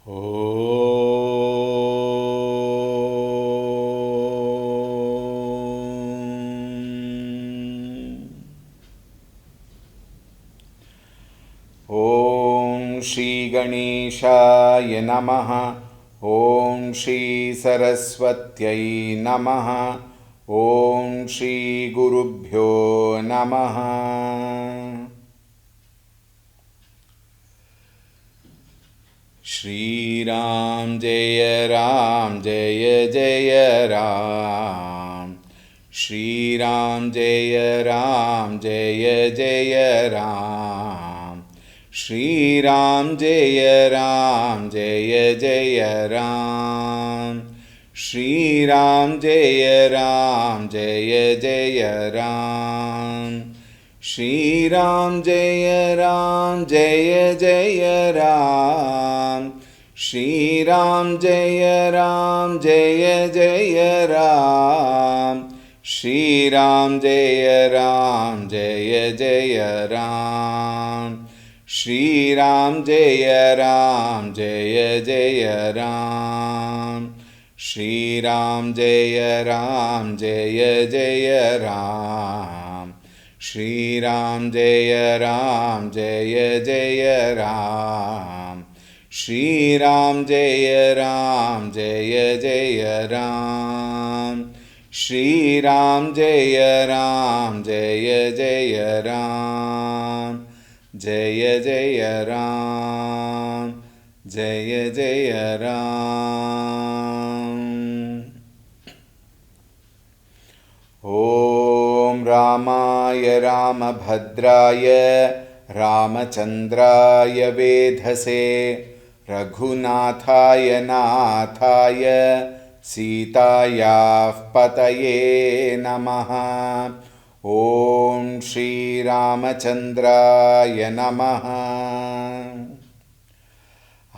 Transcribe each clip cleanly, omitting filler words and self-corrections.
ॐ श्री गणेशाय नमः। ॐ श्री सरस्वत्यै नमः। ॐ श्री गुरुभ्यो नमः। श्रीराम जय जय राम। श्रीराम जय जय राम। श्रीराम जय जय राम। श्रीराम जय जय राम। श्रीराम जय जय राम। श्रीराम जय जय राम। श्रीराम जय जय राम। श्रीराम जय जय राम। श्रीराम जय जय राम। श्रीराम जय जय राम। श्रीराम जय जय राम। श्रीराम जय जय राम। जय जय राम। जय जय राम। ॐ रामाय रामभद्राय रामचन्द्राय वेधसे रघुनाथाय नाथाय सीतायाः पतये नमः। ॐ श्रीरामचन्द्राय नमः।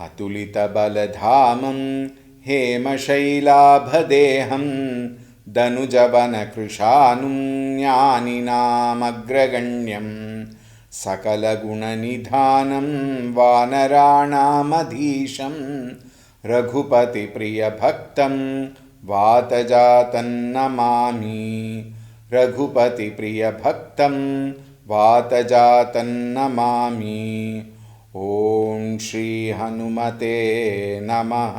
अतुलितबलधामं हेमशैलाभदेहं दनुजवनकृशानुं ज्ञानिनामग्रगण्यं सकलगुणनिधानं वानराणामधीशं रघुपतिप्रियभक्तं वातजातं नमामि। रघुपतिप्रियभक्तं वातजातं नमामि। ॐ श्री हनुमते नमः।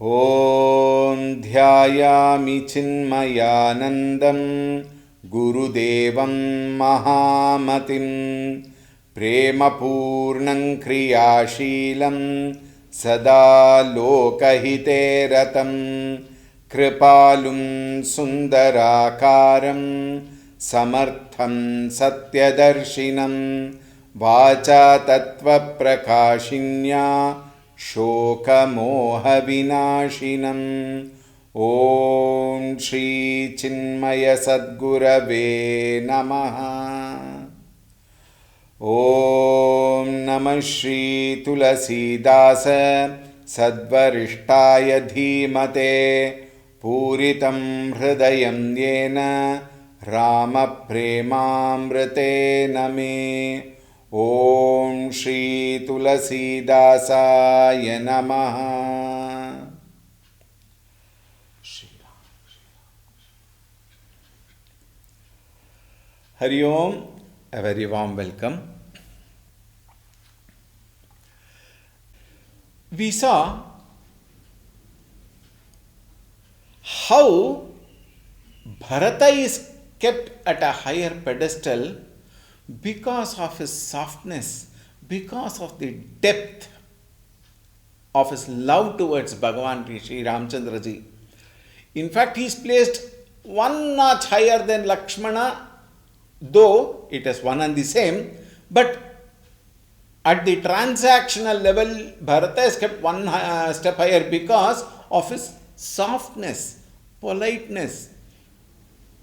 ॐ ध्यायामि चिन्मयानन्दं गुरुदेवं महामतिं प्रेमपूर्णं क्रियाशीलं सदा लोकहिते रतं कृपालुं सुन्दराकारं समर्थं सत्यदर्शिनं वाचा तत्त्वप्रकाशिन्या शोकमोहविनाशिनं। ॐ श्री चिन्मयसद्गुरवे नमः। ॐ नमः श्री तुलसीदास सद्वरिष्ठाय धीमते पूरितं हृदयं येन रामप्रेमामृतेन मे। ॐ श्री तुलसीदासाय नमः। हरि ओम, a very warm welcome. We saw how Bharata is kept at a higher pedestal because of his softness, because of the depth of his love towards Bhagavan Sri Ramchandra ji. In fact, he is placed one notch higher than Lakshmana, though it is one and the same, but at the transactional level, Bharata is kept one step higher because of his softness, politeness,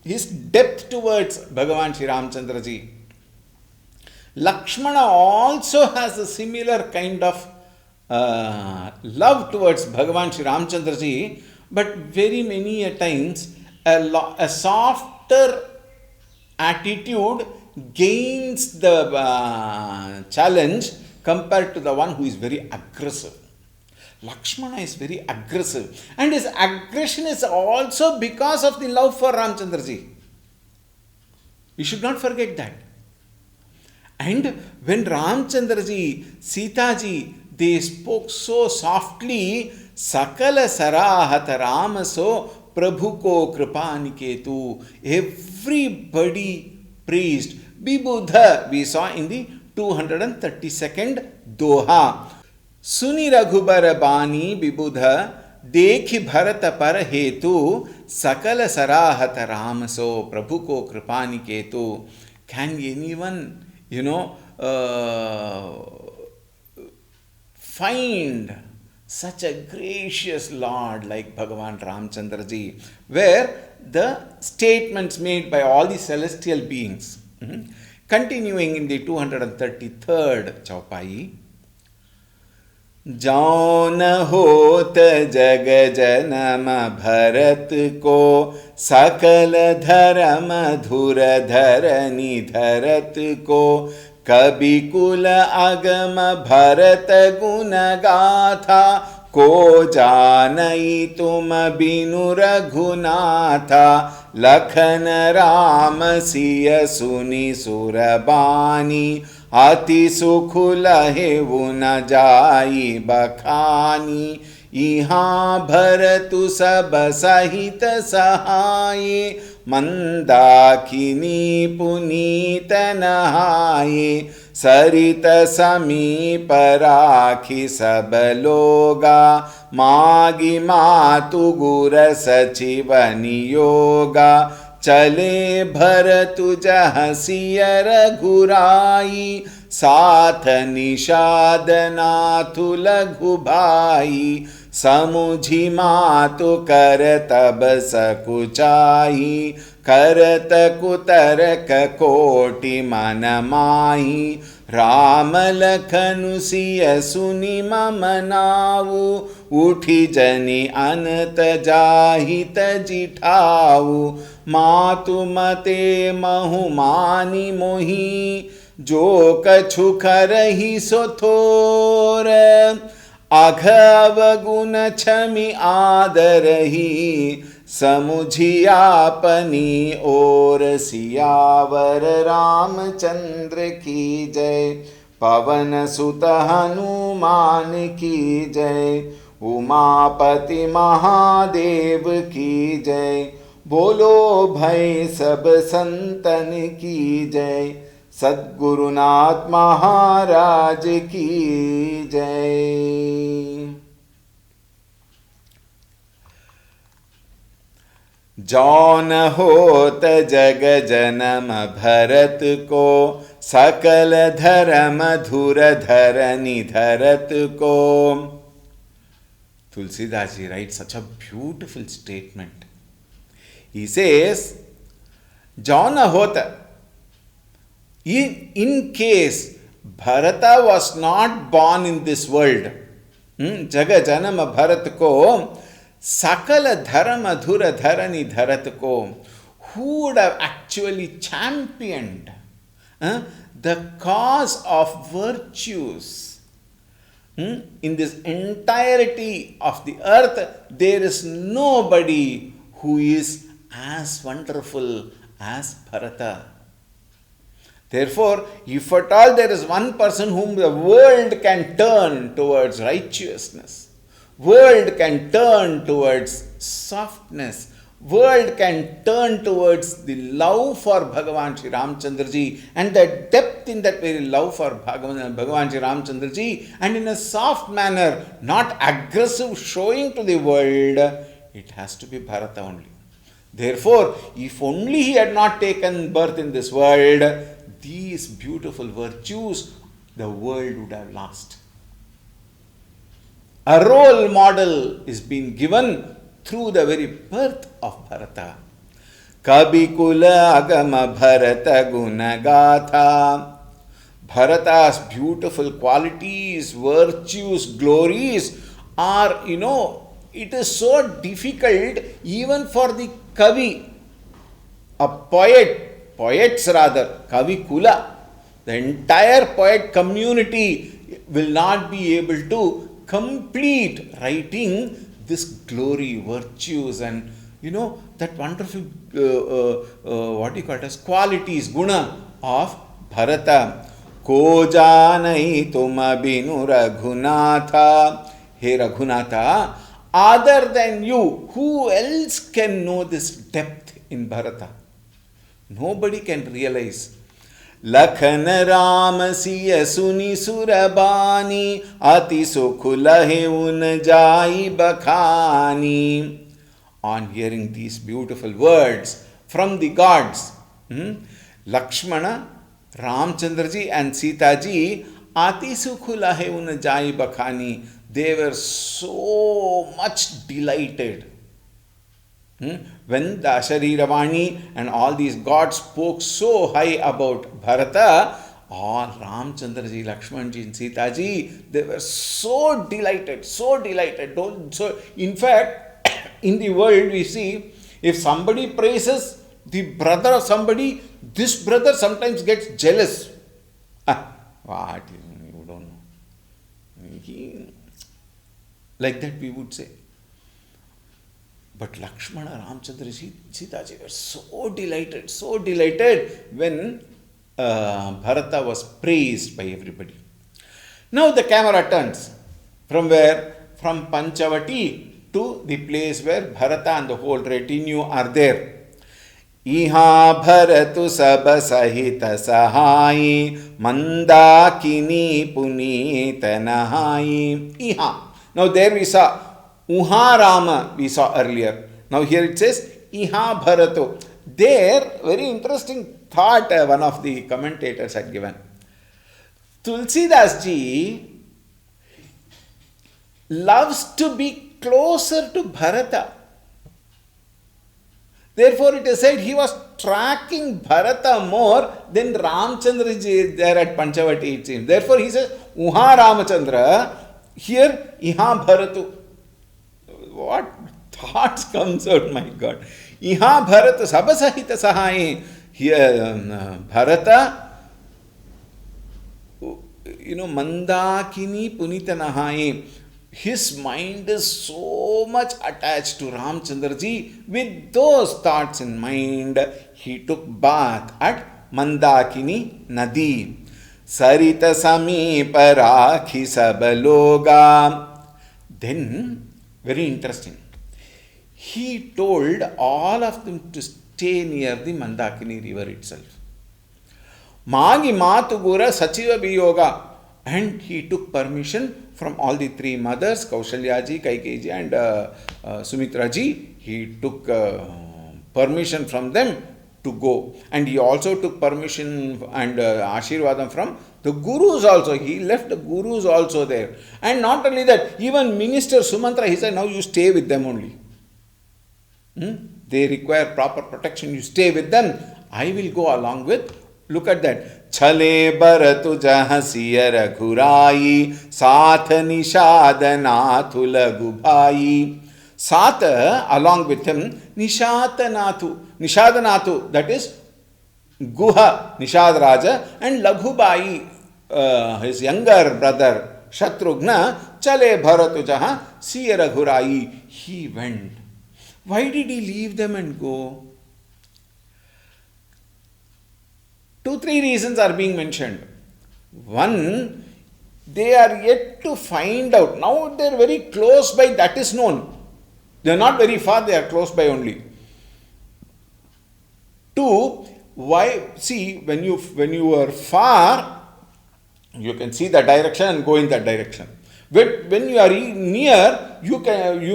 his depth towards Bhagavan Sri Ramchandra ji. Lakshmana also has a similar kind of love towards Bhagavan Sri Ramchandra ji, but very many a times a softer attitude gains the challenge compared to the one who is very aggressive. Lakshmana is very aggressive, and his aggression is also because of the love for Ramchandraji. We should not forget that. And when Ramchandraji, Sitaji, they spoke so softly, Sakala Sarahata Ramaso Prabhu ko Kripaniketu. Everybody praised. Bibudha, we saw in the 232nd Doha. Suni Raghubara Bani Bibudha, Dekhi Bharata Para Hetu, Sakala Sarahata Ramaso Prabhu ko Kripaniketu. Can anyone, find such a gracious Lord like Bhagavan Ramchandraji, where the statements made by all the celestial beings, continuing in the 233rd Chaupai, जौन होत जग जनम भरत को सकल धर्म धुर धरनी धरत को कवि कुल अगम भरत गुण गाथा को जानई तुम बिनु रघुनाथा लखन राम सिय सुनि सुरबानी अति सुख लहे न जाई बखानी इहाँ भरतु सब सहित सहाय मंदाकिनी पुनीत नहाये सरित समीप राखी सब लोगा मागी मातु गुर सचिव नियोगा चले भरतु जहसिय रघुराई साथ निषाद नाथु लघु भाई समुझी मातु कर तब सकुचाई करत कुतरक कोटि मन माही राम लखनु सिय सुनि मम नाऊ उठी जनि अनत जाहित जिठाऊ मातु मते महु मानि मोही जो कछु करहि सो थोर अघव गुण छमि आदरही समुझियापनी ओर सियावर रामचंद्र की जय पवन सुत हनुमान की जय उमापति महादेव की जय बोलो भय सब संतन की जय सद्गुरुनाथ महाराज की जय। जौन होत जग जनम भरत को सकल धर्म धुर धरनी धरत को। Tulsidas ji writes such a beautiful statement. He says, Jana hota. In case Bharata was not born in this world, Jaga Janama Bharat ko, Sakala Dharma Dhura Dharani Dharat ko, who would have actually championed the cause of virtues in this entirety of the earth? There is nobody who is as wonderful as Bharata. Therefore, if at all there is one person whom the world can turn towards righteousness, world can turn towards softness, world can turn towards the love for Bhagavan Shri Ramchandra ji and the depth in that very love for Bhagavan Shri Ramchandra ji, and in a soft manner, not aggressive showing to the world, it has to be Bharata only. Therefore, if only he had not taken birth in this world, these beautiful virtues the world would have lost. A role model is being given through the very birth of Bharata. Kabi kula agama Bharata gunagatha. Bharata's beautiful qualities, virtues, glories are, it is so difficult even for the Kavi, a poets rather, Kavi Kula, the entire poet community will not be able to complete writing this glory, virtues, and that wonderful what do you call it as qualities, guna of Bharata. Ko janai tuma binu Raghunatha. Hey Raghunatha, other than you, who else can know this depth in Bharata? Nobody can realize. Lakhan Ram सिय सुनि सुरबानी अति सुखुलहे उन जाई बखानी. On hearing these beautiful words from the gods, Lakshmana, Ramchandraji and Sita ji, Ati sukhulahe un jai bakhani, they were so much delighted. When the Ashariravani and all these gods spoke so high about Bharata, all Ramchandraji, Lakshmanji and Sita ji, they were so delighted, so delighted. So, in fact, in the world we see, if somebody praises the brother of somebody, this brother sometimes gets jealous. What? You don't know. Like that we would say. But Lakshmana, Ramchandra, Sita ji were so delighted when Bharata was praised by everybody. Now the camera turns. From where? From Panchavati to the place where Bharata and the whole retinue are there. Iha bharatu sab sahita sahai mandakini punita nahai. Iha. Now there we saw Uha Rama, we saw earlier. Now here it says Iha Bharato. There, very interesting thought one of the commentators had given. Tulsi Das ji loves to be closer to Bharata. Therefore it is said he was tracking Bharata more than Ramchandra ji there at Panchavati, it seems. Therefore he says Uha Ramachandra, here Iha Bharatu. What thoughts comes out, my God. Iha Bharata sabasahita sahai. Here Bharata, Mandakini Punita Nahai. His mind is so much attached to Ramchandra ji. With those thoughts in mind, he took bath at Mandakini Nadi. Sarita Samipa Rakhi Sabaloga. Then, very interesting, he told all of them to stay near the Mandakini river itself. Magi Matugura Sachiva Biyoga. And he took permission from all the three mothers, Kaushalyaji, Kaikeyi and Sumitraji. He took permission from them to go. And he also took permission and Ashirvadam from the gurus also. He left the gurus also there. And not only that, even Minister Sumantra, he said, now you stay with them only. They require proper protection. You stay with them. I will go along with. Look at that. Chale baratu jahasiya raghurai saath nishadanaathu lagubhai. Saath, along with him, Nishadanathu, that is Guha, Nishad Raja, and Laghubai, his younger brother, Shatrughna, Chale Bharatu Jaha, Siya Raghurai. He went. Why did he leave them and go? 2-3 reasons are being mentioned. One, they are yet to find out. Now they are very close by, that is known. They are not very far, they are close by only. 2, why? See, when you are far, you can see the direction and go in that direction. But when you are near, you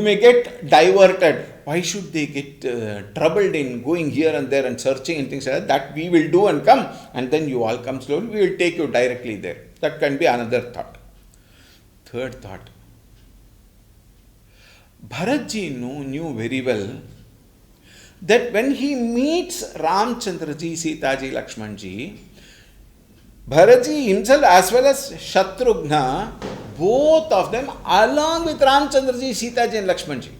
may get diverted. Why should they get troubled in going here and there and searching and things like that? That we will do and come, and then you all come slowly. We will take you directly there. That can be another thought. Third thought. Bharatji knew very well that when he meets Ramchandraji, Sitaji, Lakshmanji, Bharatji himself as well as Shatrughna, both of them along with Ramchandraji, Sitaji and Lakshmanji,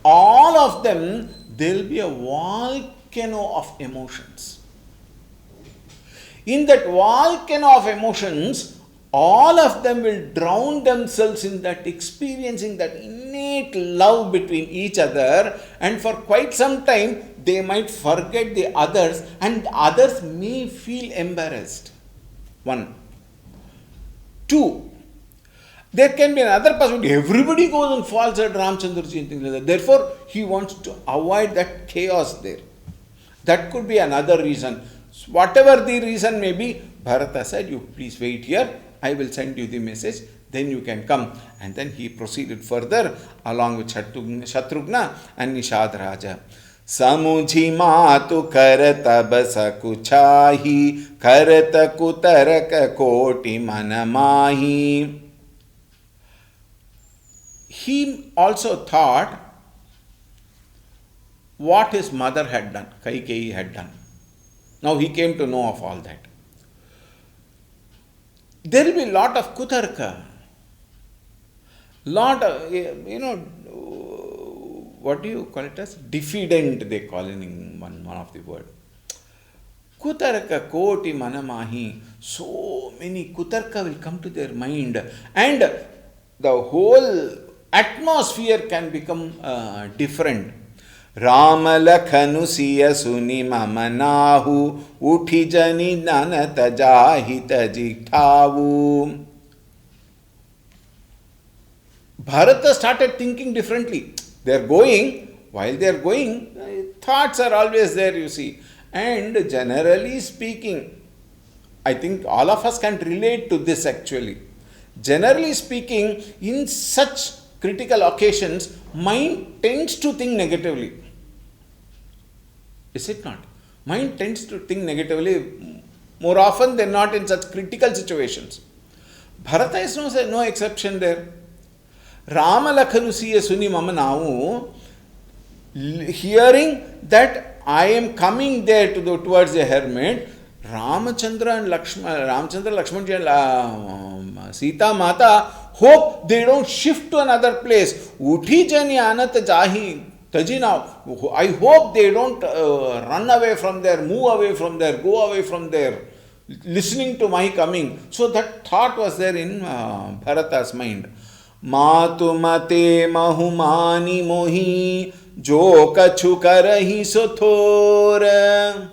all of them, there will be a volcano of emotions. In that volcano of emotions, all of them will drown themselves in that, experiencing that innate love between each other, and for quite some time they might forget the others, and others may feel embarrassed. One. Two, there can be another possibility. Everybody goes and falls at Ramchandraji and things like that. Therefore, he wants to avoid that chaos there. That could be another reason. Whatever the reason may be, Bharata said, you please wait here. I will send you the message. Then you can come. And then he proceeded further along with Shatrughna and Nishad Raja. Samujhi matu karata basakuchahi karata kutaraka koti manamahi. He also thought what his mother had done, Kaikeyi had done. Now he came to know of all that. There will be a lot of kutarka, lot of, what do you call it as? Diffident, they call it in one of the word. Kutarka koti manamahi. So many kutarka will come to their mind, and the whole atmosphere can become different. Rama lakhanu siya suni mamanahu uthi jani nanata jahita jiktavu. Bharata started thinking differently. They are going, while they are going, thoughts are always there, you see. And generally speaking, I think all of us can relate to this actually. Generally speaking, in such critical occasions, mind tends to think negatively. Is it not? Mind tends to think negatively more often than not in such critical situations. Bharata is no exception there. Rama Lakhanusiya Suni Mamanavu, hearing that I am coming there towards the hermit, Ramachandra and Lakshmana and Sita Mata hope they don't shift to another place. Uthi jani anat jahi tajina. I hope they don't run away from there, move away from there, go away from there, listening to my coming. So that thought was there in Bharata's mind. Matu mate mahumani mohi jo kachu karahi sothor.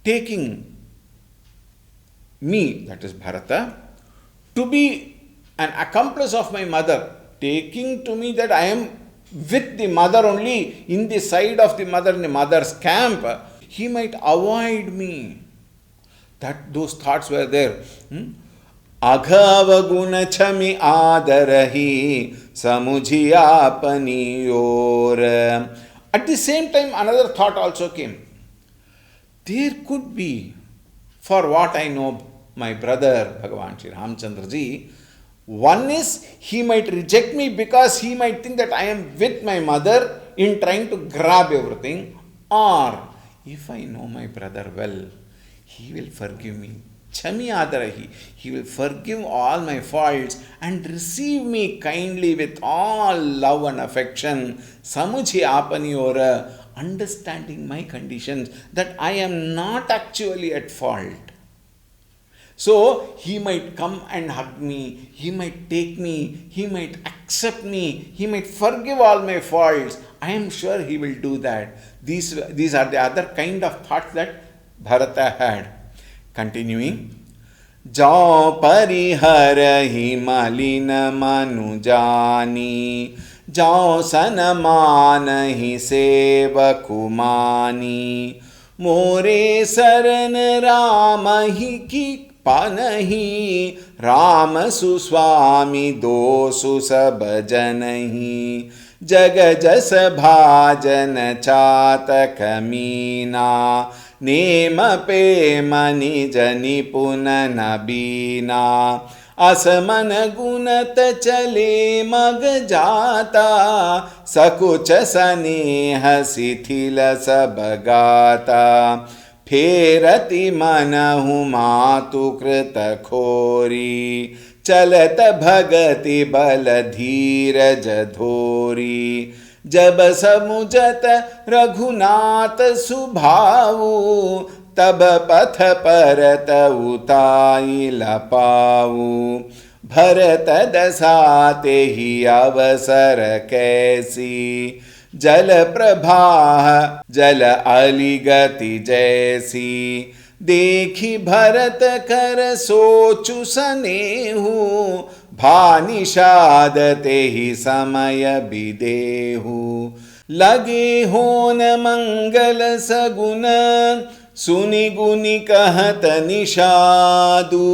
Taking me, that is Bharata, to be an accomplice of my mother, taking to me that I am with the mother only, in the side of the mother, in the mother's camp, he might avoid me. Those thoughts were there. Aghava guna chami adarahi samujhi apani yor. At the same time, another thought also came. There could be, for what I know, my brother Bhagavan Shri Ramchandra ji, one is he might reject me because he might think that I am with my mother in trying to grab everything, or if I know my brother well, he will forgive me. Chami adarahi, he will forgive all my faults and receive me kindly with all love and affection. Samujhi apani ora, understanding my conditions, that I am not actually at fault. So he might come and hug me, he might take me, he might accept me, he might forgive all my faults. I am sure he will do that. These are the other kind of thoughts that Bharata had. Continuing. Jao pariharahi malina manujani jao sanamanahi sevakumani more saran ramahi ki panahi rama suswami dosu sabjanahi jagajas bhajan chatakamina Nema pe mani jani puna nabina Asamana gunata chale mag jata Sakucha saneha sithila sabagata Pherati manahu matu krita khori Chalata bhagati baladhira jadhori जब समुझत रघुनाथ सुभाऊ तब पथ परत उताई लपाऊ, भरत दसाते ही अवसर कैसी, जल प्रवाह जल अलिगति जैसी, देखी भरत कर सोचु सनेहु, भानिषाद ते ही समय बिदेहु, लगे होन मंगल सगुन, सुनि गुनि कहत निषादु,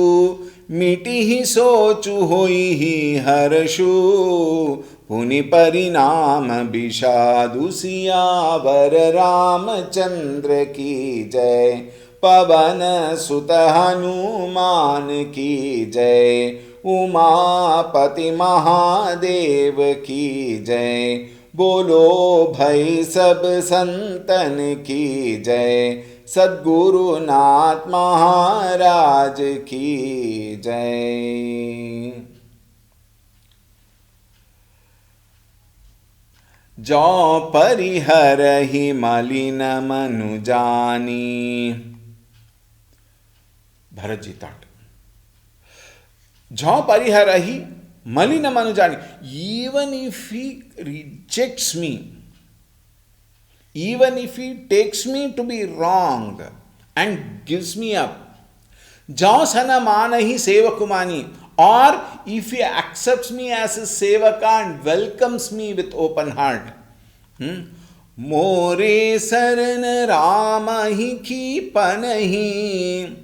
मिटी ही सोचु होई ही हर्षु, पुनि परिणाम विषादु, सियावर रामचंद्र की जय, पवन सुत हनुमान की जय, उमापति महादेव की जय, बोलो भाई सब संतन की जय, सद्गुरुनाथ महाराज की जय। जो परिहरहि मलिन मनु जानी, भरत जी thought, जो परिहरहि मलिन मनु जानी, even if he rejects me, even if he takes me to be wrong and gives me up, जो सन मान ही सेवकुमानी, or if he accepts me as his sevaka and welcomes me with open heart, मोरे शरण राम ही की पनहि,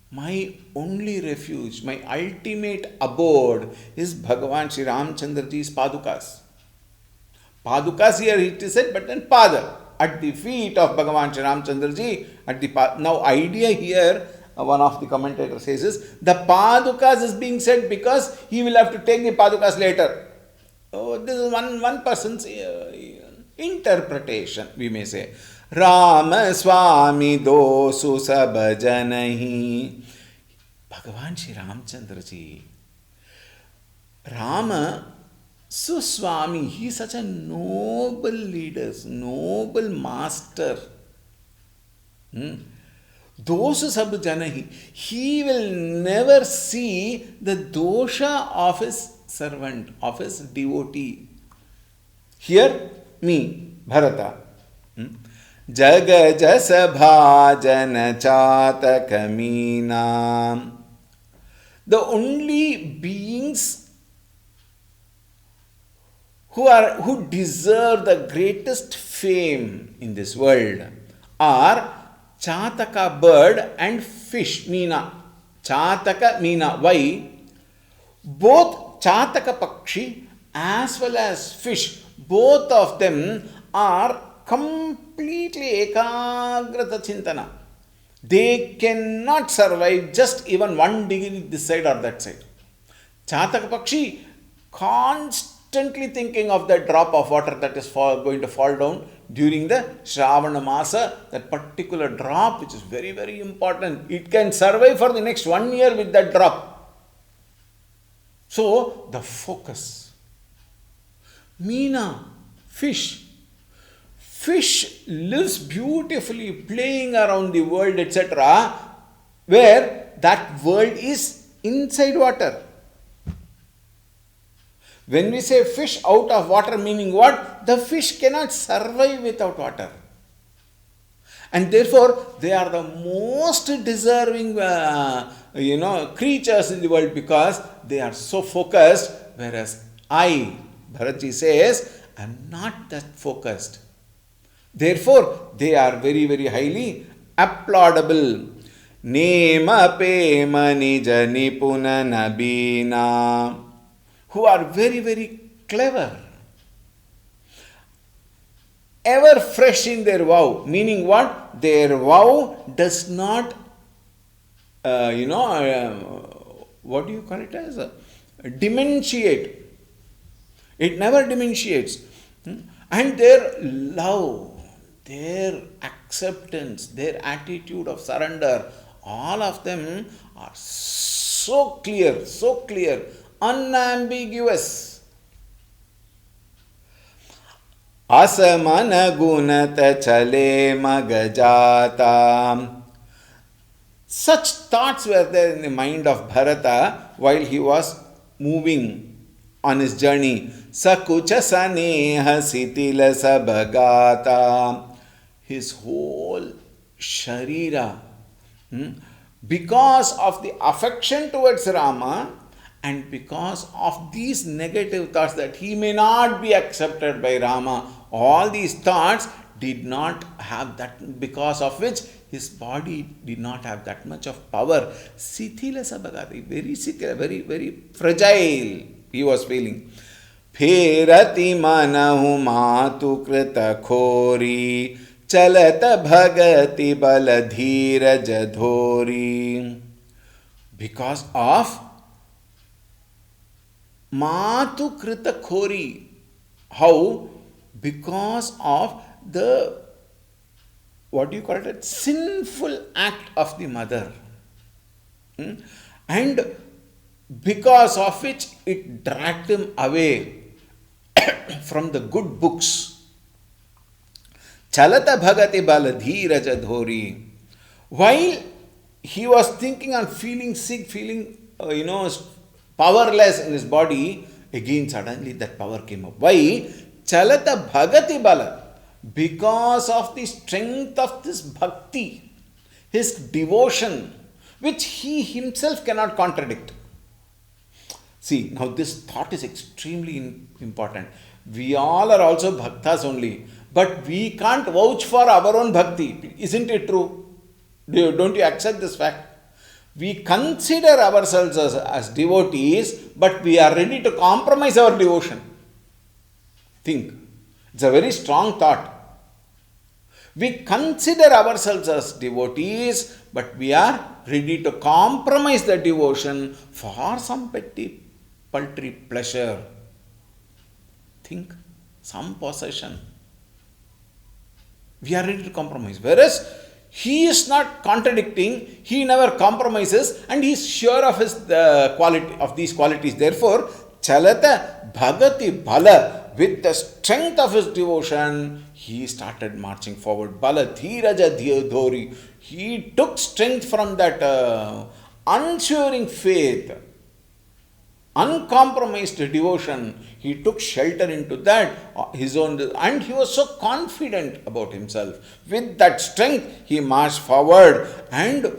my only refuge, my ultimate abode is Bhagavan Sri Ramchandra Ji's Padukas. Padukas here it is said, but then Pada, at the feet of Bhagavan Sri Ramchandra Ji, at the now idea here, one of the commentators says is, the Padukas is being said because he will have to take the Padukas later. Oh, this is one person's interpretation, we may say. Ram स्वामी दोसु सब जनहि, भगवान Shri Ramchandra ji, Rama Suswami, he is such a noble leader, noble master. Dosu sab janahi, he will never see the dosha of his servant, of his devotee. Here, me, Bharata. जग जस भाजन चातक Meena. The only beings who deserve the greatest fame in this world are Chataka bird and fish, Meena. Chataka Meena. Why? Both Chataka Pakshi as well as fish, both of them are completely ekagrata chintana. They cannot survive just even 1 degree this side or that side. Chataka Pakshi constantly thinking of that drop of water that is going to fall down during the Shravana Masa, that particular drop which is very, very important. It can survive for the next 1 year with that drop. So, the focus. Meena, fish. Fish lives beautifully playing around the world, etc., where that world is inside water. When we say fish out of water, meaning what? The fish cannot survive without water. And therefore, they are the most deserving creatures in the world because they are so focused, whereas I, Bharatji says, am not that focused. Therefore, they are very, very highly applaudable. Nema pema nija nipuna nabina, who are very, very clever, ever fresh in their vow. Meaning what? Their vow does not, what do you call it as? Dementiate. It never dementiates. And their love, their acceptance, their attitude of surrender, all of them are so clear, unambiguous. Asamana gunata chale magajata, Such thoughts were there in the mind of Bharata while he was moving on his journey. Sakucha saneha sitila sabagata. His whole sharira, because of the affection towards Rama and because of these negative thoughts that he may not be accepted by Rama, all these thoughts did not have that, because of which his body did not have that much of power. Sithila sabagati, very sithila, very, very fragile he was feeling. Pherati manahu matu krita khori chalata bhagati bala dhiraj dhori. Because of matu krita khori. How? Because of the, what do you call it, sinful act of the mother. And because of which it dragged him away from the good books. Chalata bhagati baladhi rajadhori. While he was thinking and feeling sick, feeling, powerless in his body, again suddenly that power came up. Why? Chalata bhagati bala. Because of the strength of this bhakti, his devotion, which he himself cannot contradict. See, now this thought is extremely important. We all are also bhaktas only, but we can't vouch for our own bhakti. Isn't it true? Don't you accept this fact? We consider ourselves as devotees, but we are ready to compromise our devotion. Think. It's a very strong thought. We consider ourselves as devotees, but we are ready to compromise the devotion for some petty, paltry pleasure. Think, some possession. We are ready to compromise. Whereas he is not contradicting, he never compromises, and he is sure of his quality of these qualities. Therefore, chalata bhagati bala. With the strength of his devotion, he started marching forward. Bala dhiraja dhori. He took strength from that unswerving faith, uncompromised devotion. He took shelter into that, his own, and he was so confident about himself. With that strength, he marched forward, and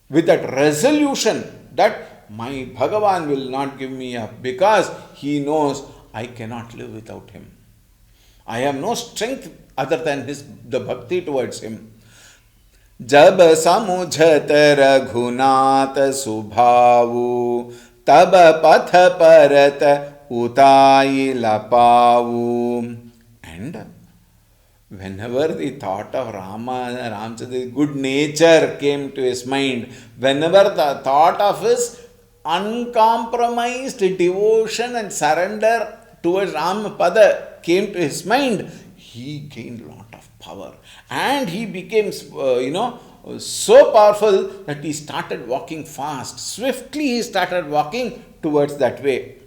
with that resolution that my Bhagavan will not give me up, because he knows I cannot live without him. I have no strength other than the bhakti towards him. Jab samujhat raghunath subhavu tab path parat utai lapavu. And whenever the thought of Ramchandra's good nature came to his mind, whenever the thought of his uncompromised devotion and surrender towards Ramapada came to his mind, he gained a lot of power. And he became, so powerful that he started walking fast. Swiftly he started walking towards that way.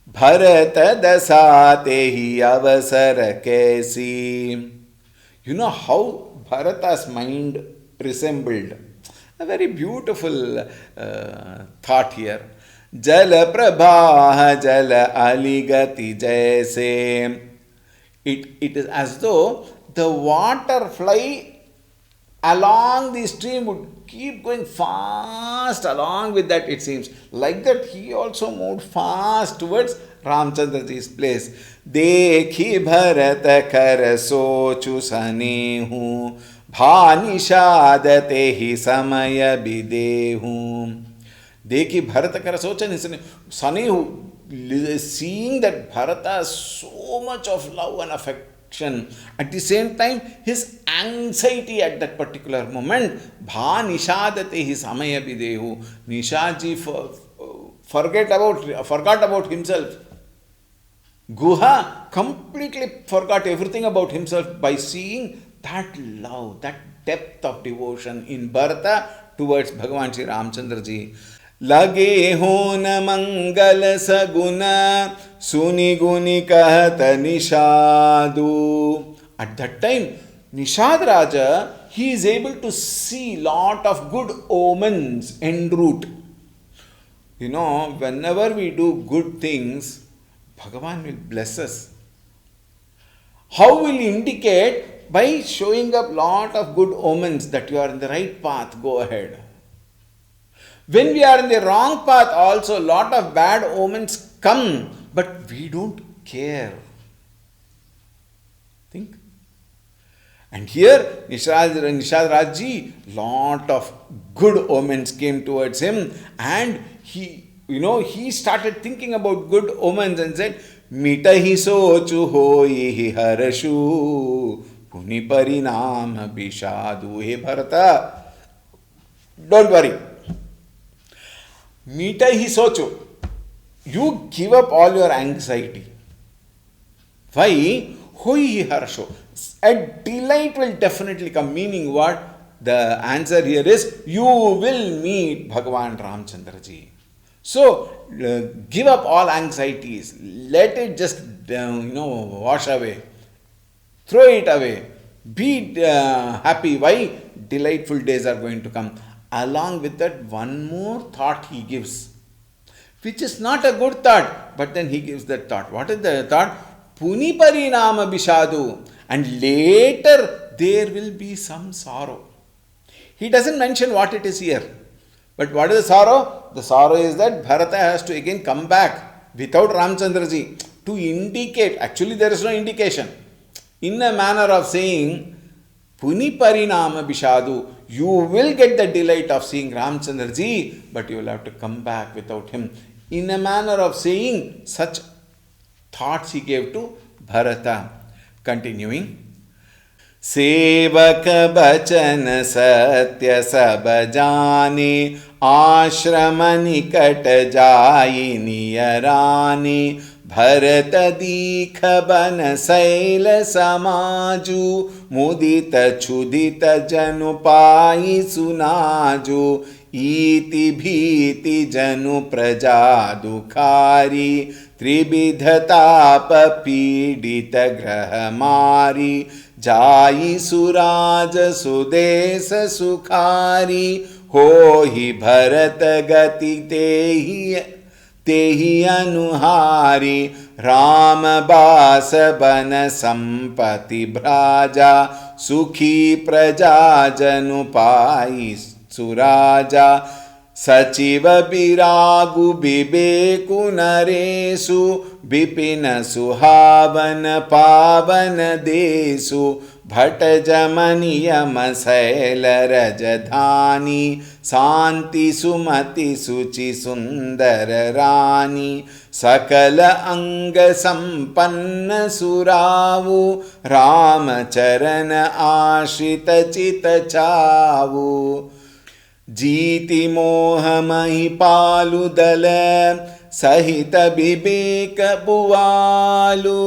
Bharata dasatehi avasara kaisi. You know how Bharata's mind resembled? A very beautiful thought here. Jala prabha jala aligati jaise. It is as though the water fly along the stream would keep going fast along with that, it seems. Like that, he also moved fast towards Ramchandraji's place. Dekhi bharata kar sochu sanehu bhanishadate hi samaya bidehu. Dekhi bharata kar socha sanehu, seeing that Bharata has so much of love and affection, at the same time his anxiety at that particular moment, bha nishadate his samaya bidehu. Nishaji forgot about himself. Guha completely forgot everything about himself by seeing that love, that depth of devotion in Bharata towards Bhagavan Shri Ramchandraji. Lage ho na mangal saguna suni guni kahata nishadu. At that time, Nishad Raja, he is able to see lot of good omens en route. Whenever we do good things, Bhagavan will bless us. How will he indicate? By showing up lot of good omens that you are in the right path, go ahead. When we are in the wrong path, also lot of bad omens come, but we don't care. Think. And here, Nishad Rajji, lot of good omens came towards him, and he started thinking about good omens and said, Mita hi sochu hoi hi harashu, puni parinam bishadu. Hey Bharata, don't worry. Mita hi sochu. You give up all your anxiety. Why? Hoi hi harashu. A delight will definitely come. Meaning what? The answer here is, you will meet Bhagavan Ramchandraji. So, give up all anxieties. Let it just, wash away. Throw it away. Be happy. Why? Delightful days are going to come. Along with that, one more thought he gives, which is not a good thought, but then he gives that thought. What is the thought? Puni parinama bishadu. And later, there will be some sorrow. He doesn't mention what it is here. But what is the sorrow? The sorrow is that Bharata has to again come back without Ramchandraji to indicate. Actually, there is no indication. In a manner of saying, Puni parinama bishadu, you will get the delight of seeing Ramchandraji, but you will have to come back without him. In a manner of saying, such thoughts he gave to Bharata. Continuing. सेवक बचन सत्य सब जाने आश्रम निकट जाई नियराने भरत दीख बन शैल समाजु मुदित क्षुदित जनु पाई सुनाजु इति भीति जनु प्रजा दुखारी त्रिविधताप पीडित ग्रह मारी जाई सुराज सुदेश सुखारी हो ही भरत गति तेहि अनुहारी राम बास बन संपति भ्राजा सुखी प्रजा जनु पाई सुराजा सचिव विरागु विवेकु नरेशु विपिन सुहावन पावन देशु भट जमनियम शैल रजधानी शांति सुमति सुचि सुंदर रानी सकल अंग संपन्न सुरावु राम चरण आश्रित चित चावु जीति मोह मही पालु दल सहित विवेक बुआलु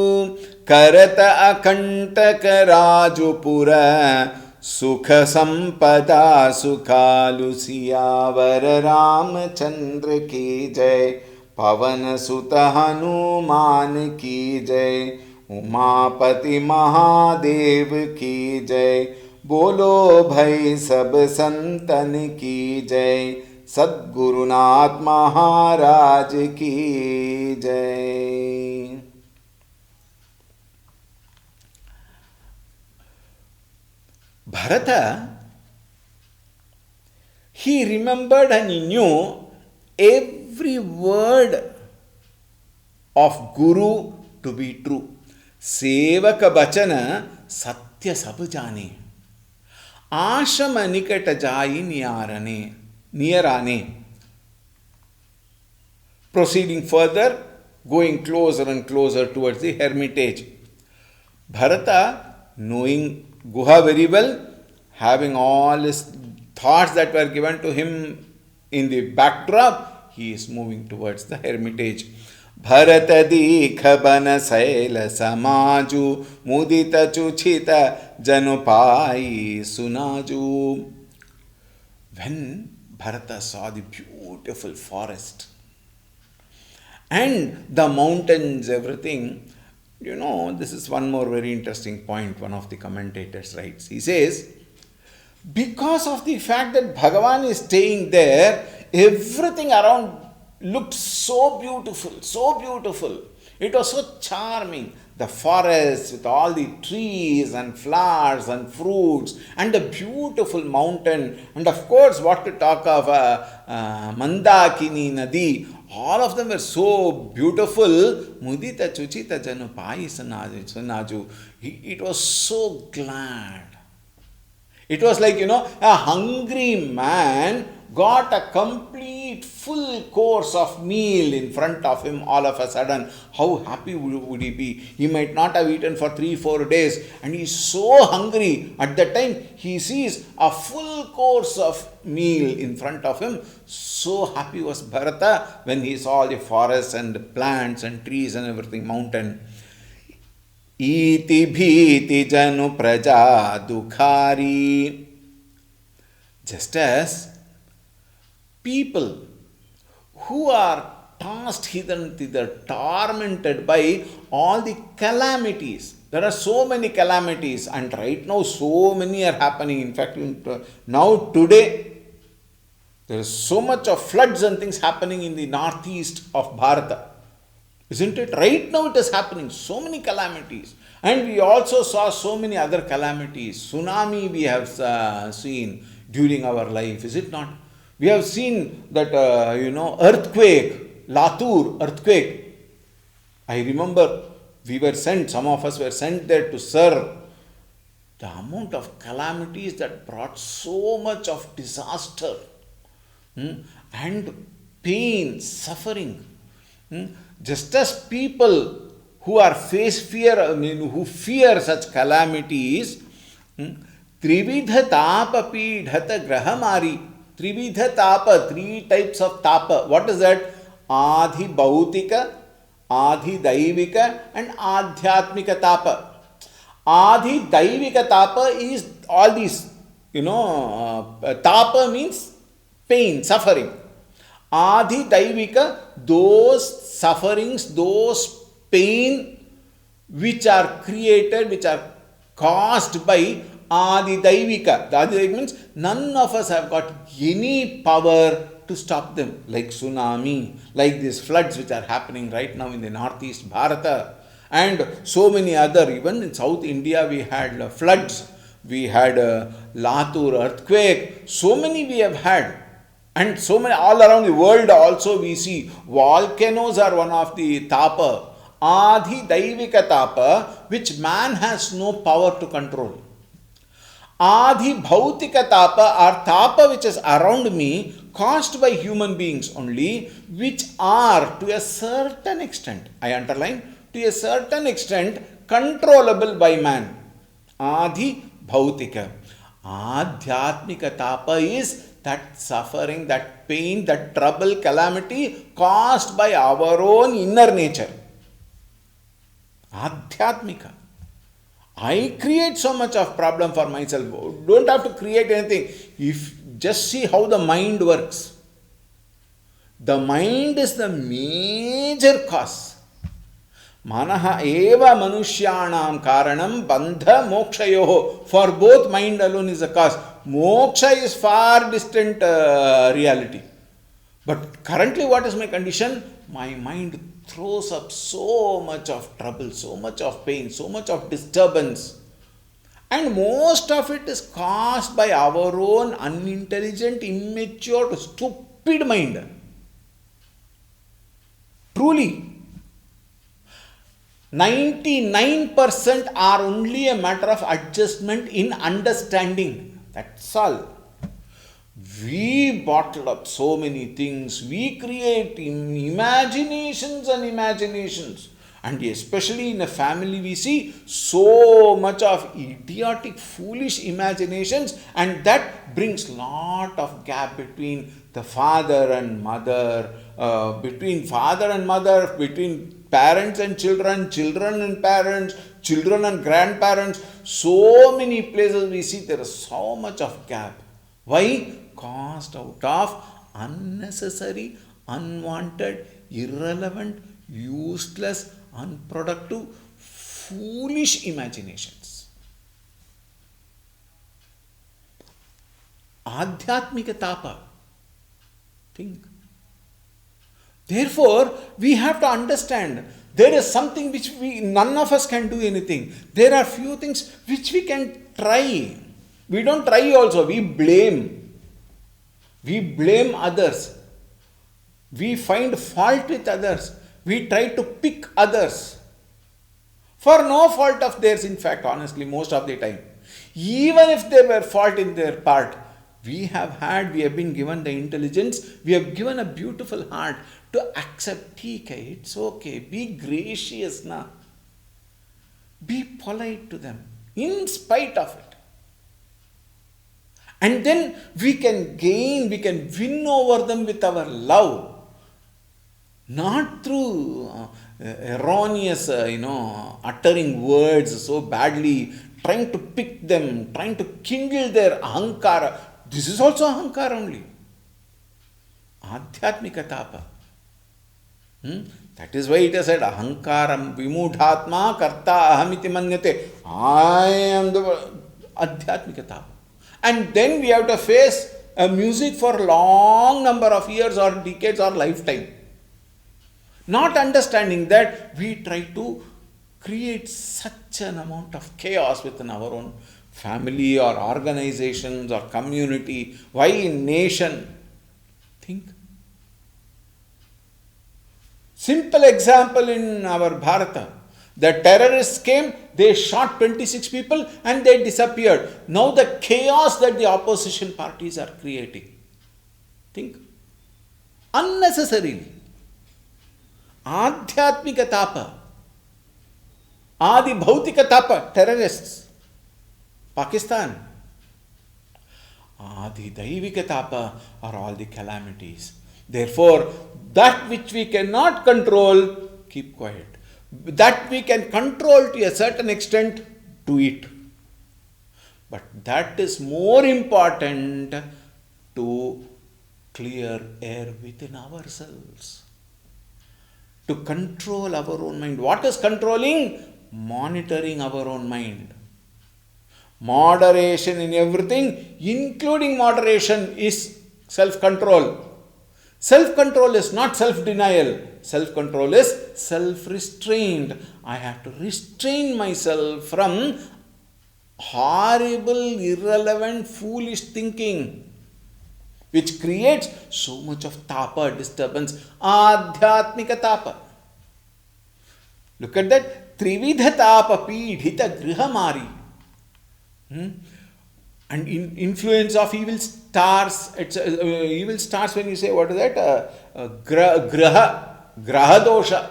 करत अकंटक राजुपुर सुख संपदा सुखालु सियावर रामचंद्र की जय पवन सुत हनुमान की जय उमापति महादेव की जय बोलो भाई सब संतन की जय सद्गुरुनाथ महाराज की जय। Bharata, he remembered and he knew every word of Guru to be true. Sevaka bachana satya sab jane. Ashama nikata jayi niyarane. Proceeding further, going closer and closer towards the hermitage. Bharata, knowing Guha very well, having all his thoughts that were given to him in the backdrop, he is moving towards the hermitage. Bharat dikha bana saila samaju mudita chuchita janupai sunaju. When Bharata saw the beautiful forest and the mountains, everything, this is one more very interesting point. One of the commentators writes. He says, Because of the fact that Bhagavan is staying there, everything around looked so beautiful, so beautiful. It was so charming. The forest with all the trees and flowers and fruits, and the beautiful mountain, and of course, what to talk of Mandakini Nadi. All of them were so beautiful. Mudita Chuchita Janu Paisanaju. It was so glad. It was like, a hungry man got a complete full course of meal in front of him all of a sudden. How happy would he be? He might not have eaten for 3-4 days, and he is so hungry. At that time, he sees a full course of meal in front of him. So happy was Bharata when he saw the forests and plants and trees and everything, mountain. Iti bhiti janu praja dukhari. Just as people who are tossed hither and thither, tormented by all the calamities. There are so many calamities, and right now so many are happening. In fact, now today, there is so much of floods and things happening in the northeast of Bharata. Isn't it? Right now it is happening. So many calamities. And we also saw so many other calamities. Tsunami we have seen during our life. Is it not? We have seen that, earthquake, Latur earthquake. I remember we were sent, some of us were sent there to serve. The amount of calamities that brought so much of disaster and pain, suffering. Just as people who who fear such calamities, Trividha Tapa Pidhata Grahamari. Trividha Tapa, 3 types of Tapa. What is that? Adhi Bhautika, Adhi Daivika, and Adhyatmika Tapa. Adhi Daivika Tapa is all these, Tapa means pain, suffering. Adhi Daivika, those sufferings, those pain which are created, which are caused by Adi Daivika. The Adi Daivika means none of us have got any power to stop them, like tsunami, like these floods which are happening right now in the northeast Bharata, and so many other. Even in South India, we had floods, we had Latur earthquake, so many we have had. And so many all around the world also we see volcanoes are one of the tapa, Adhi Daivika Tapa, which man has no power to control. Adhi Bhautika Tapa are Tapa which is around me, caused by human beings only, which are to a certain extent, I underline, to a certain extent controllable by man. Adhi Bhautika. Adhyatmika Tapa is that suffering, that pain, that trouble, calamity caused by our own inner nature. Adhyatmika. I create so much of problem for myself. Don't have to create anything. If just see how the mind works. The mind is the major cause. Manaha eva manushyanam karanam bandha mokshayoho. For both, mind alone is a cause. Moksha is far distant reality. But currently what is my condition? My mind throws up so much of trouble, so much of pain, so much of disturbance. And most of it is caused by our own unintelligent, immature, stupid mind. Truly. 99% are only a matter of adjustment in understanding. That's all. We bottle up so many things. We create imaginations and imaginations. And especially in a family, we see so much of idiotic, foolish imaginations, and that brings lot of gap between the father and mother, between parents and children, children and parents, children and grandparents. So many places we see there is so much of gap. Why? Caused out of unnecessary, unwanted, irrelevant, useless, unproductive, foolish imaginations. Adhyatmika tapa. Think. Therefore, we have to understand there is something which none of us can do anything. There are few things which we can try. We don't try also, we blame. We blame others. We find fault with others. We try to pick others. For no fault of theirs, in fact, honestly, most of the time. Even if they were fault in their part, we have been given the intelligence, we have given a beautiful heart to accept, it's okay, be gracious now. Be polite to them, in spite of it. And then we can win over them with our love. Not through erroneous, uttering words so badly, trying to pick them, trying to kindle their ahankara. This is also ahankara only. Adhyatmika tapa. That is why it is said, ahankaram vimudhatma karta ahamiti manyate. I am the adhyatmika tapa. And then we have to face a music for long number of years or decades or lifetime. Not understanding that, we try to create such an amount of chaos within our own family or organizations or community. Why in nation? Think. Simple example in our Bharata. The terrorists came, they shot 26 people and they disappeared. Now the chaos that the opposition parties are creating. Think. Unnecessarily. Adhyatmika tapa. Adi bhautika tapa. Terrorists. Pakistan. Adi daivika tapa are all the calamities. Therefore, that which we cannot control, keep quiet. That we can control to a certain extent, do it. But that is more important to clear air within ourselves. To control our own mind. What is controlling? Monitoring our own mind. Moderation in everything, including moderation, is self-control. Self-control is not self-denial. Self-control is self-restraint. I have to restrain myself from horrible, irrelevant, foolish thinking, which creates so much of tapa, disturbance. Adhyatmika tapa. Look at that. Trividha tapa pidhita grihamari. And influence of evil stars. Evil stars, when you say, what is that? Graha dosha.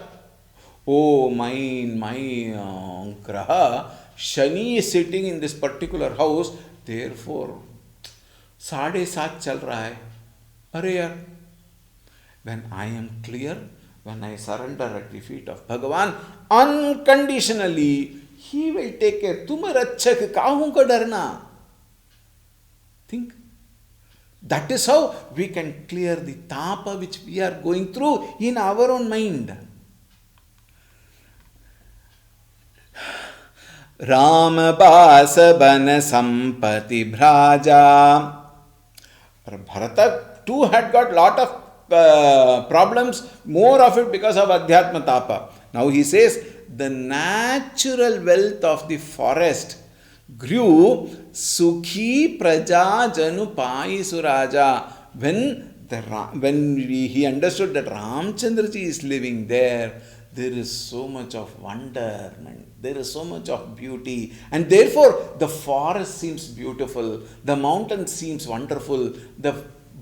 Oh, my graha, Shani is sitting in this particular house, therefore, 7:30 chal raha hai. Arey yaar. When I am clear, when I surrender at the feet of Bhagavan, unconditionally, He will take care. Tumhe rachak, kahun ka darna? Think. That is how we can clear the tapa which we are going through in our own mind. Rama basa bana sampati bhraja. Bharata too had got lot of problems, more of it because of Adhyatma tapa. Now he says, the natural wealth of the forest grew Sukhi Praja Janu Pai Suraja. When he understood that Ramchandraji is living there, there is so much of wonderment, there is so much of beauty, and therefore the forest seems beautiful, the mountain seems wonderful, the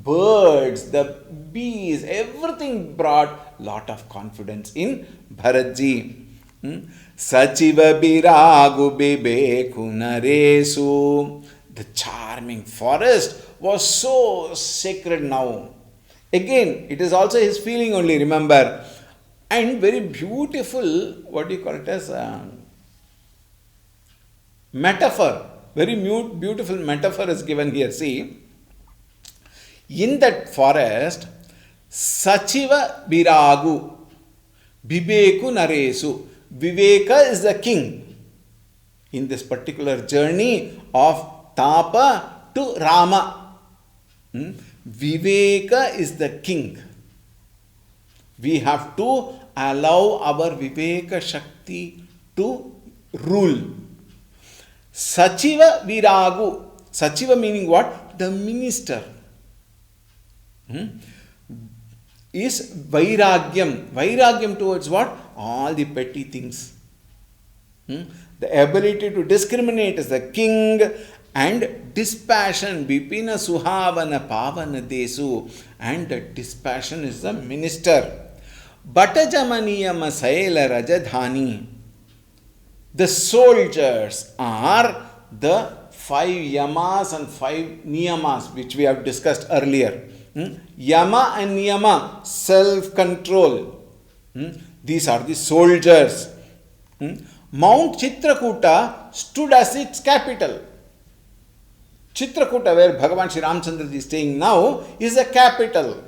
birds, the bees, everything brought lot of confidence in Bharatji. Sachiva biragu bibeku naresu. The charming forest was so sacred now. Again, it is also his feeling only, remember. And very beautiful, what do you call it as? Metaphor. Very beautiful metaphor is given here. See, in that forest, Sachiva biragu bibeku naresu. Viveka is the king in this particular journey of Tapa to Rama. Viveka is the king. We have to allow our Viveka Shakti to rule. Sachiva Viragu. Sachiva meaning what? The minister. Is Vairagyam. Vairagyam towards what? All the petty things. The ability to discriminate is the king, and dispassion, Bipina Suhavana Pavana Desu, and the dispassion is the minister. Batajamaniyama Saila Rajadhani. The soldiers are the 5 yamas and 5 niyamas which we have discussed earlier. Yama and niyama, self-control. These are the soldiers. Mount Chitrakuta stood as its capital. Chitrakuta, where Bhagavan Sri Ramchandra is staying now, is a capital.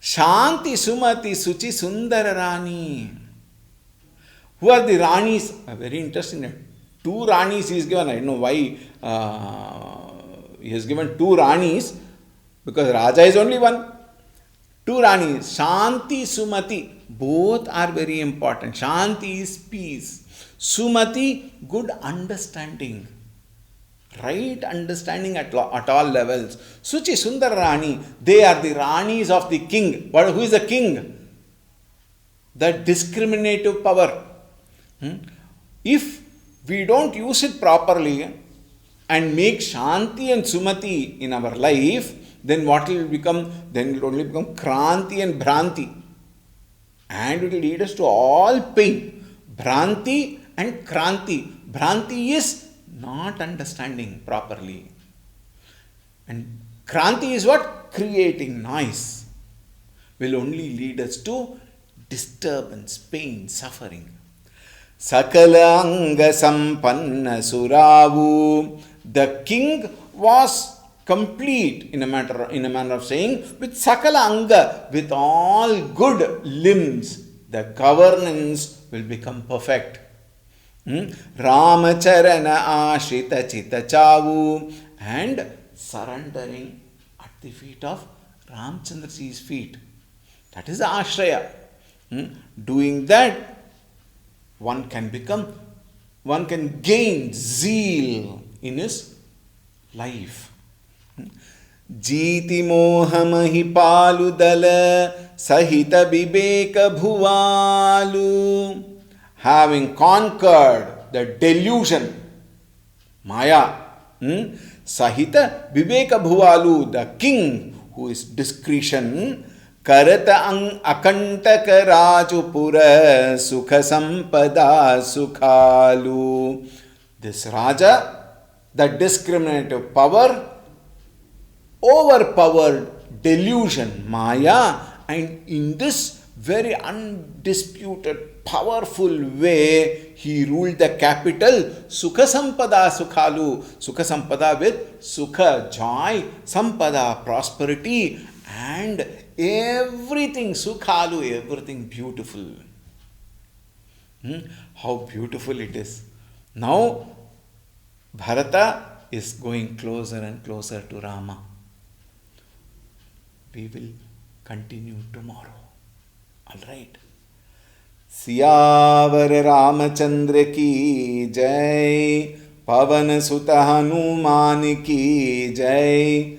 Shanti Sumati Suchi Sundara Rani. Who are the Ranis? Very interesting. 2 Ranis he is given. I don't know why he has given 2 Ranis, because Raja is only one. 2 Ranis. Shanti Sumati. Both are very important. Shanti is peace. Sumati, good understanding. Right understanding at all levels. Suchi Sundar Rani, they are the Ranis of the king. Who is the king? The discriminative power. If we don't use it properly and make Shanti and Sumati in our life, then what will become? Then it will only become Kranti and Bhranti. And it will lead us to all pain. Bhranti and Kranti. Bhranti is not understanding properly. And Kranti is what? Creating noise. Will only lead us to disturbance, pain, suffering. Sakala anga sampanna suravu. The king was complete in a manner of saying, with sakala anga, with all good limbs, the governance will become perfect. Ramacharana Ashita Chita Chavu, and surrendering at the feet of Ramchandraji's feet. That is the Ashraya. Doing that, one can gain zeal in his life. Jiti moha mahipalu dala sahita viveka bhuvalu. Having conquered the delusion, Maya, Sahita Viveka Bhuvalu, the king who is discretion, Karata Akantaka Rajupura Sukha Sampada Sukhalu. This Raja, the discriminative power, overpowered delusion, Maya, and in this very undisputed, powerful way, he ruled the capital. Sukha Sampada Sukhalu. Sukha Sampada with Sukha, joy, Sampada, prosperity, and everything, Sukhalu, everything beautiful. How beautiful it is. Now, Bharata is going closer and closer to Rama. We will continue tomorrow. All right. Siyavar Ramchandra की जय, पवन सुत हनुमान की जय,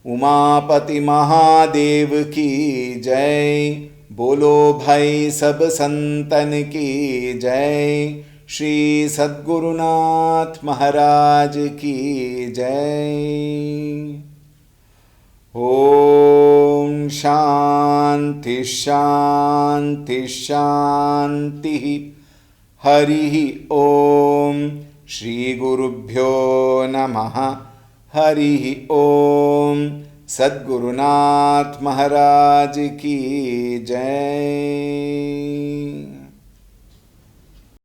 उमापति महादेव की जय, बोलो भाई सब संतन की जय, श्री सद्गुरुनाथ महाराज की जय। ओम शांति शांति शांति। हरि ओम। श्री गुरुभ्यो नमः। हरि ओम। सद्गुरुनाथ महाराज की जय।